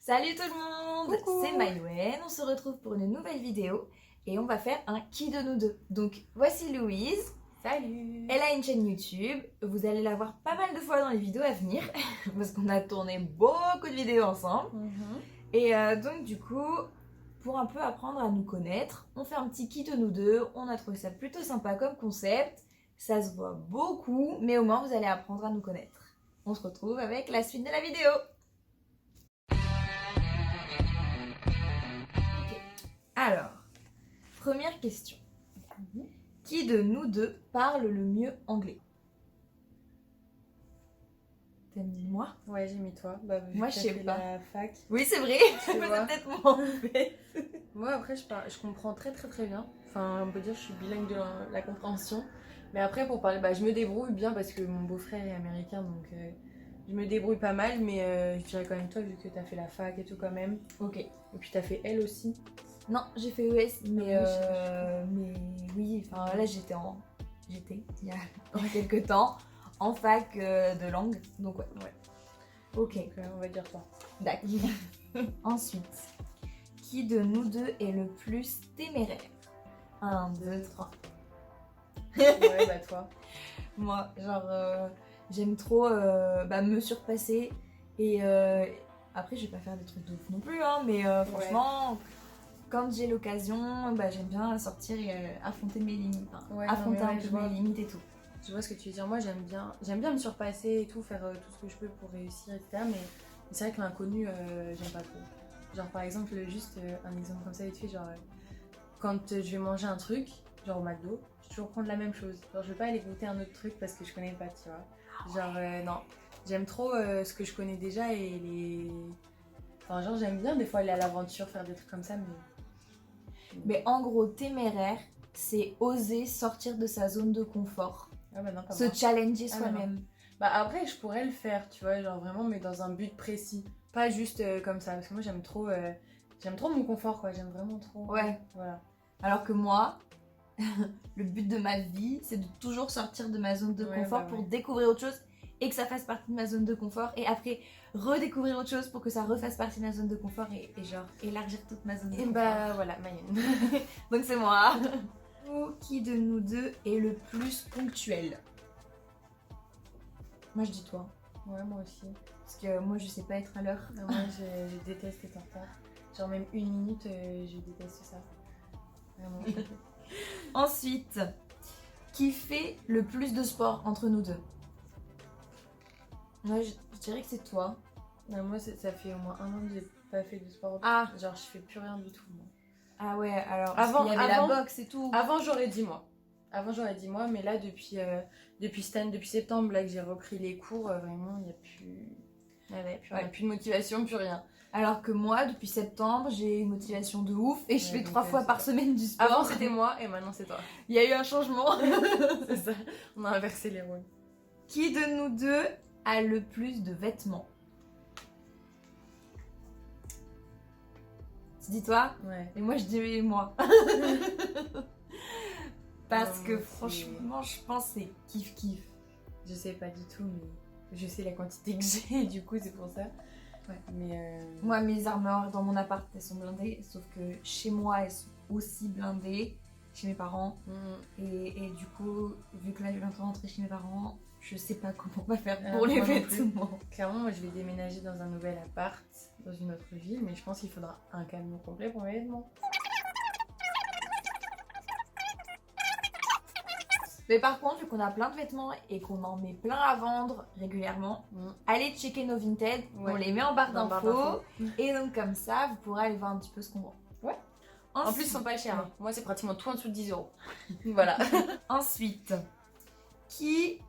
Salut tout le monde, Coucou. c'est Maïwen, on se retrouve pour une nouvelle vidéo et on va faire un qui de nous deux. Donc voici Louise, Salut. elle a une chaîne YouTube, vous allez la voir pas mal de fois dans les vidéos à venir parce qu'on a tourné beaucoup de vidéos ensemble. Et donc du coup, pour un peu apprendre à nous connaître, on fait un petit qui de nous deux, on a trouvé ça plutôt sympa comme concept, ça se voit beaucoup, mais au moins vous allez apprendre à nous connaître. On se retrouve avec la suite de la vidéo. Alors, première question. Qui de nous deux parle le mieux anglais? T'as mis moi? Ouais, j'ai mis toi. Bah, vu Moi, que je t'as sais fait pas. la fac. Oui, c'est vrai. Tu Mais vois. c'est peut-être moi en fait. Moi, après, je comprends très bien. Enfin, on peut dire que je suis bilingue de la compréhension. Mais après, pour parler, je me débrouille bien parce que mon beau-frère est américain, donc je me débrouille pas mal. Mais je dirais quand même toi, vu que t'as fait la fac et tout quand même. Ok. Et puis t'as fait elle aussi. Non, j'ai fait ES, mais, oui, mais oui, enfin là j'étais il y a quelques temps en fac de langue, donc ouais. Ok, Donc on va dire toi. d'accord. Ensuite, qui de nous deux est le plus téméraire? 1, 2, 3. Ouais, bah toi. Moi, genre, j'aime trop me surpasser et après, je vais pas faire des trucs de ouf non plus, hein, mais franchement, quand j'ai l'occasion, j'aime bien sortir et affronter mes limites, affronter un peu mes limites et tout. Je vois ce que tu veux dire. Moi, j'aime bien me surpasser et tout, faire tout ce que je peux pour réussir, etc. Mais c'est vrai que l'inconnu, j'aime pas trop. Genre, par exemple, juste un exemple comme ça, vite fait, genre, quand je vais manger un truc, genre au McDo, je vais toujours prendre la même chose. Genre, je vais pas aller goûter un autre truc parce que je connais pas, tu vois. Genre, non. J'aime trop ce que je connais déjà et les. Enfin, genre, j'aime bien des fois aller à l'aventure, faire des trucs comme ça, Mais en gros, téméraire, c'est oser sortir de sa zone de confort. Ah bah non, pas Se moi. challenger Ah, soi-même. Bah après, je pourrais le faire, tu vois, genre vraiment, mais dans un but précis. Pas juste comme ça, parce que moi j'aime trop mon confort, quoi. J'aime vraiment trop. Ouais. Voilà. Alors que moi, le but de ma vie, c'est de toujours sortir de ma zone de confort pour découvrir autre chose et que ça fasse partie de ma zone de confort et après redécouvrir autre chose pour que ça refasse partie de ma zone de confort et genre élargir toute ma zone de confort. Et bah voilà, Mayenne. Donc c'est moi. Qui de nous deux est le plus ponctuel? Moi je dis toi. Ouais, moi aussi. Parce que moi je sais pas être à l'heure. Non, moi je déteste être en retard. Genre même une minute, je déteste ça. Vraiment. Ensuite, qui fait le plus de sport entre nous deux? Moi je dirais que c'est toi. Non, moi ça fait au moins 1 an que j'ai pas fait de sport. Ah. Genre je fais plus rien du tout, moi. Ah ouais, alors Avant, il y avait la boxe et tout. Avant j'aurais dit moi. Mais là depuis septembre là que j'ai repris les cours, vraiment il n'y a plus, plus de motivation, plus rien. Alors que moi, depuis septembre, j'ai une motivation de ouf et je fais 3 fois par semaine du sport. Avant c'était moi et maintenant c'est toi. Il y a eu un changement. C'est ça, on a inversé les rôles. Qui de nous deux a le plus de vêtements? Tu dis toi? Ouais. Et moi je dis moi. Parce que franchement, je pense que c'est kiff. Je sais pas du tout, mais je sais la quantité que j'ai, du coup c'est pour ça. Ouais. Mais moi, mes armoires dans mon appart, elles sont blindées, sauf que chez moi, elles sont aussi blindées, chez mes parents. Et du coup, vu que là, je viens de rentrer chez mes parents, je sais pas comment on va faire pour les vêtements. Clairement, moi, je vais déménager dans un nouvel appart, dans une autre ville, mais je pense qu'il faudra un camion complet pour mes vêtements. Mais par contre, vu qu'on a plein de vêtements et qu'on en met plein à vendre régulièrement, allez checker nos Vinted, on les met en barre d'infos. Et donc comme ça, vous pourrez aller voir un petit peu ce qu'on vend. Ouais. Ensuite, en plus, ils sont pas chers. Moi, c'est pratiquement tout en dessous de 10 €. Voilà. Ensuite, qui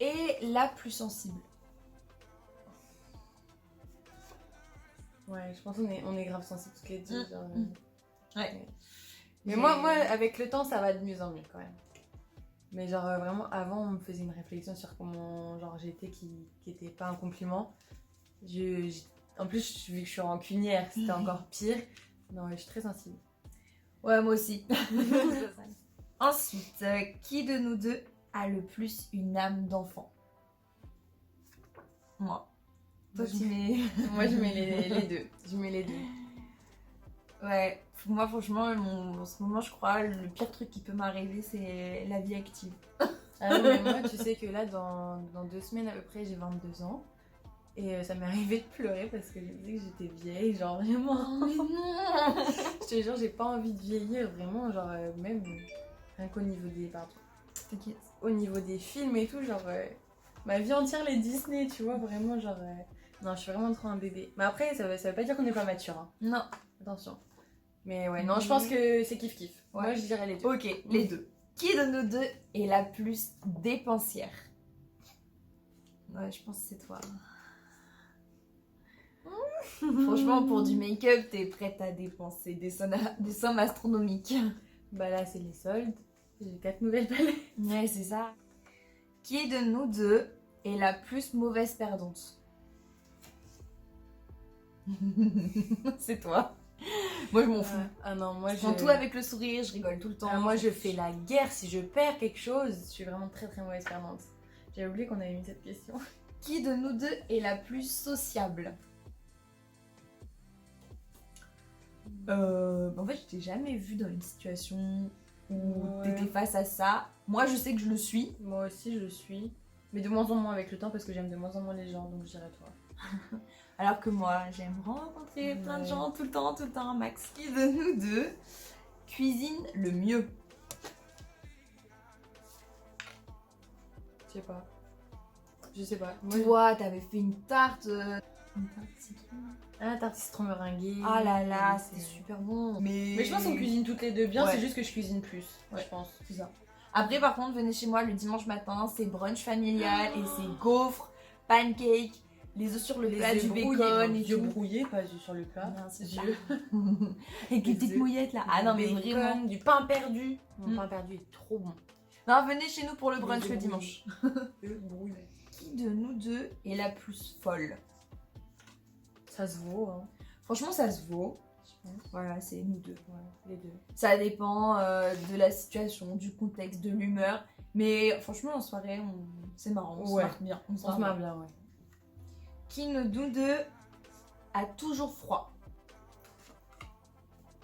est la plus sensible? Ouais, je pense qu'on est grave sensibles toutes les deux. Ouais. Mais moi, avec le temps, ça va de mieux en mieux quand même. Mais genre vraiment avant on me faisait une réflexion sur comment genre j'étais qui était pas un compliment. En plus vu que je suis rancunière c'était encore pire. Non je suis très sensible. Ouais moi aussi. Ensuite, qui de nous deux a le plus une âme d'enfant? Moi. Toi, tu mets... Moi, je mets les deux. Je mets les deux. Ouais, moi franchement, en ce moment, je crois, le pire truc qui peut m'arriver, c'est la vie active. Ah oui, mais moi, tu sais que là, dans 2 semaines à peu près, j'ai 22 ans. Et ça m'est arrivé de pleurer parce que je me disais que j'étais vieille, genre vraiment. Mais non. Je te jure, j'ai pas envie de vieillir, vraiment, genre même rien qu'au niveau des... Pardon. T'inquiète. Au niveau des films et tout, genre ma vie entière, les Disney, tu vois, vraiment, genre... Non, je suis vraiment trop un bébé. Mais après, ça veut pas dire qu'on n'est pas mature, hein. Non. Attention. Mais ouais, non, je pense que c'est kiff-kiff. Ouais. Moi, je dirais les deux. Ok, les deux. Qui de nous deux est la plus dépensière? Ouais, je pense que c'est toi. Franchement, pour du make-up, t'es prête à dépenser des sommes astronomiques. Bah là, c'est les soldes. J'ai 4 nouvelles palettes. Ouais, c'est ça. Qui de nous deux est la plus mauvaise perdante? C'est toi. Moi, je m'en fous. Ah non, moi, Je prends tout avec le sourire, je rigole tout le temps. Ah, moi, je fais la guerre. Si je perds quelque chose, je suis vraiment très très mauvaise perdante. J'avais oublié qu'on avait mis cette question. Qui de nous deux est la plus sociable? En fait, je t'ai jamais vue dans une situation où Ouais. t'étais face à ça. Moi, je sais que je le suis. Moi aussi, je suis. Mais de moins en moins avec le temps parce que j'aime de moins en moins les gens, donc je dirais toi. Alors que moi, j'aime rencontrer plein de Ouais. gens tout le temps, max. Qui de nous deux cuisine le mieux? Je sais pas. Je sais pas. Moi, Toi, t'avais fait une tarte. Une tarte citron. Ah, tarte citron meringuée. Ah là là, c'est c'était super bon. Mais je pense qu'on cuisine toutes les deux bien, Ouais. c'est juste que je cuisine plus, Ouais. je pense. C'est ça. Après, par contre, venez chez moi le dimanche matin, c'est brunch familial et c'est gaufres, pancakes, les œufs sur le plat, du bacon et yeux tout. brouillés, pas yeux sur le plat. Bien, c'est ça. Yeux. Avec les Des petites œufs, mouillettes là. Ah non, mais Du vraiment. bacon, du pain perdu. Mon Mm. pain perdu est trop bon. Non, venez chez nous pour le Les brunch œufs le brouillés. dimanche. Œufs brouillés. Qui de nous deux est la plus folle? Ça se vaut, hein, Franchement, ça se vaut. je pense. Voilà, c'est nous deux. Ouais, les deux. Ça dépend de la situation, du contexte, de l'humeur. Mais franchement, en soirée, c'est marrant, on Ouais. se marre bien. On se marre bien, ouais. Qui de nous deux a toujours froid?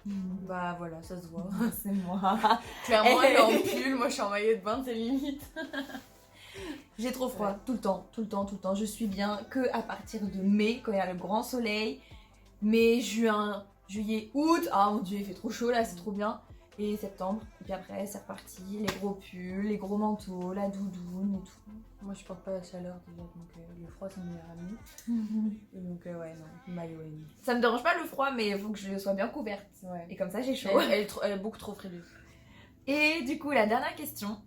Bah voilà, ça se voit. C'est moi. Clairement, elle est en pull, moi je suis en maillot de bain, c'est limite. J'ai trop froid, Ouais. tout le temps. Je suis bien que à partir de mai, quand il y a le grand soleil. Mai, juin, juillet, août. Ah mon dieu, il fait trop chaud là, c'est trop bien. Et septembre. Et puis après, c'est reparti. Les gros pulls, les gros manteaux, la doudoune et tout. Moi je porte pas la chaleur déjà, donc le froid c'est mon meilleur ami. Et donc ouais, non, maillot et demi. Ça me dérange pas le froid, mais il faut que je sois bien couverte. Ouais. Et comme ça, j'ai chaud. Elle est beaucoup trop frileuse. Et du coup, la dernière question.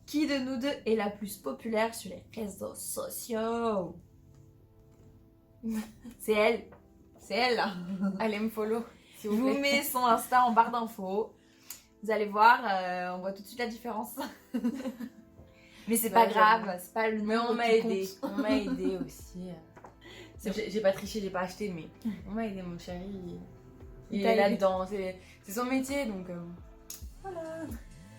Qui de nous deux est la plus populaire sur les réseaux sociaux? C'est elle. C'est elle là. Allez me follow, Je s'il vous vous plaît. mets son Insta en barre d'infos. Vous allez voir, on voit tout de suite la différence. Mais c'est pas Ouais, grave, c'est pas le Mais nom on m'a qui aidé, compte. on m'a aidé aussi. J'ai pas triché, j'ai pas acheté, mais on m'a aidé, mon chéri. Il t'a est aidé. là-dedans, c'est son métier, donc voilà.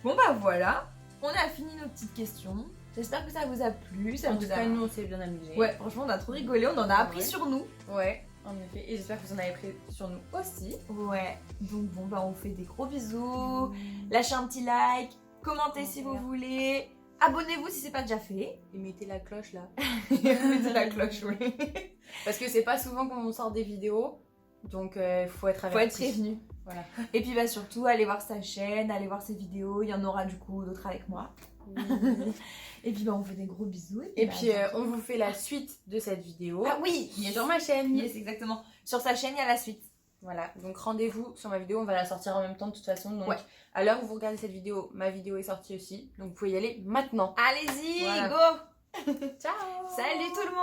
Bon bah voilà, on a fini nos petites questions. J'espère que ça vous a plu, ça En vous tout a... cas, nous on s'est bien amusés. Ouais, franchement, on a trop rigolé, on en a appris Ouais. sur nous. Ouais, en effet. Et j'espère que vous en avez pris sur nous aussi. Ouais, donc bon bah on vous fait des gros bisous. Lâchez un petit like, commentez si vous voulez. Abonnez-vous si c'est pas déjà fait. Et mettez la cloche là. Mettez la cloche, oui. Parce que c'est pas souvent qu'on sort des vidéos, donc faut être Faut être averti. prévenu. Voilà. Et puis bah surtout, allez voir sa chaîne, allez voir ses vidéos. Il y en aura du coup d'autres avec moi. Et puis bah on fait des gros bisous. Et bah, puis on vous fait la suite de cette vidéo Ah oui, sur ma chaîne. Yes, exactement. Sur sa chaîne, il y a la suite. Voilà, donc rendez-vous sur ma vidéo, on va la sortir en même temps de toute façon. Donc Ouais. à l'heure où vous regardez cette vidéo, ma vidéo est sortie aussi, donc vous pouvez y aller maintenant. Allez-y, Voilà. go. Ciao. Salut tout le monde.